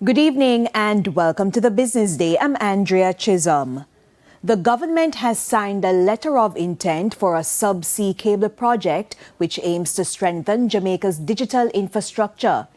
Good evening and welcome to the Business Day. I'm Andrea Chisholm. The government has signed a letter of intent for a subsea cable project which aims to strengthen Jamaica's digital infrastructure.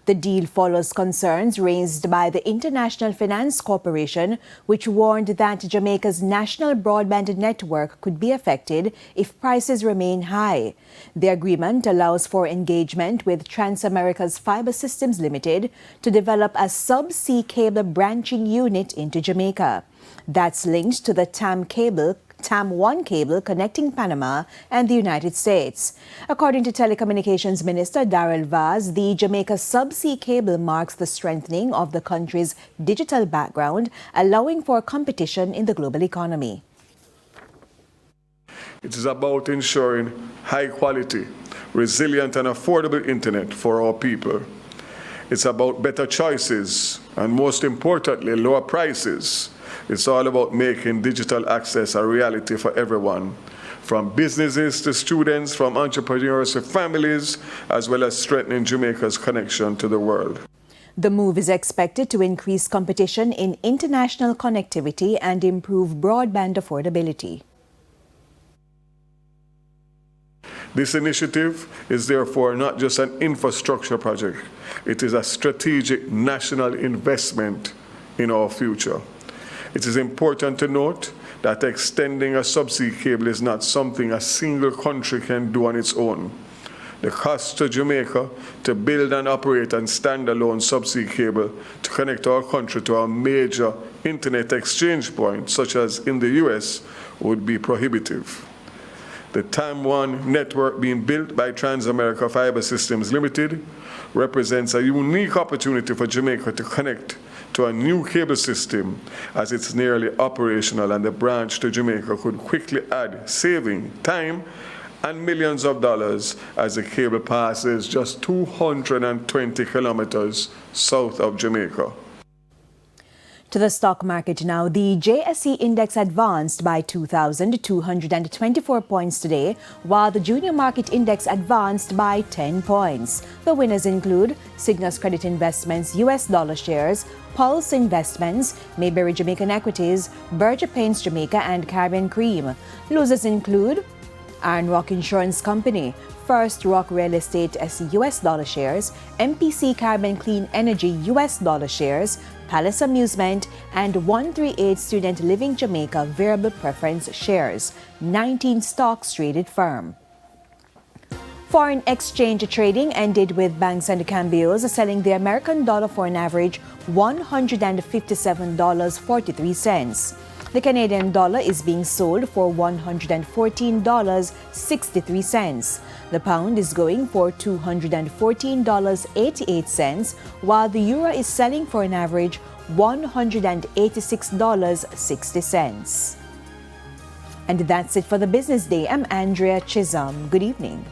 The deal follows concerns raised by the International Finance Corporation, which warned that Jamaica's national broadband network could be affected if prices remain high. The agreement allows for engagement with Transamerica's Fiber Systems Limited to develop a subsea cable branching unit into Jamaica. That's linked to the TAM1 cable connecting Panama and the United States. According to Telecommunications Minister Darrell Vaz, the Jamaica subsea cable marks the strengthening of the country's digital background, allowing for competition in the global economy. It is about ensuring high quality, resilient and affordable internet for our people. It's about better choices and, most importantly, lower prices. It's all about making digital access a reality for everyone, from businesses to students, from entrepreneurs to families, as well as strengthening Jamaica's connection to the world. The move is expected to increase competition in international connectivity and improve broadband affordability. This initiative is therefore not just an infrastructure project, it is a strategic national investment in our future. It is important to note that extending a subsea cable is not something a single country can do on its own. The cost to Jamaica to build and operate a standalone subsea cable to connect our country to a major internet exchange point, such as in the US, would be prohibitive. The TAM1 network being built by Transamerica Fiber Systems Limited represents a unique opportunity for Jamaica to connect to a new cable system as it's nearly operational, and the branch to Jamaica could quickly add saving time and millions of dollars as the cable passes just 220 kilometers south of Jamaica. To the stock market now, the JSE index advanced by 2,224 points today, while the junior market index advanced by 10 points. The winners include Cygnus Credit Investments US dollar shares, Pulse Investments, Mayberry Jamaican Equities, Berger Paints Jamaica and Caribbean Cream. Losers include Iron Rock Insurance Company, First Rock Real Estate US dollar shares, MPC Caribbean Clean Energy US dollar shares, Palace Amusement, and 138 Student Living Jamaica Variable Preference shares. 19 stocks traded firm. Foreign exchange trading ended with banks and cambios selling the American dollar for an average $157.43. The Canadian dollar is being sold for $114.63. The pound is going for $214.88, while the euro is selling for an average $186.60. And that's it for the Business Day. I'm Andrea Chisholm. Good evening.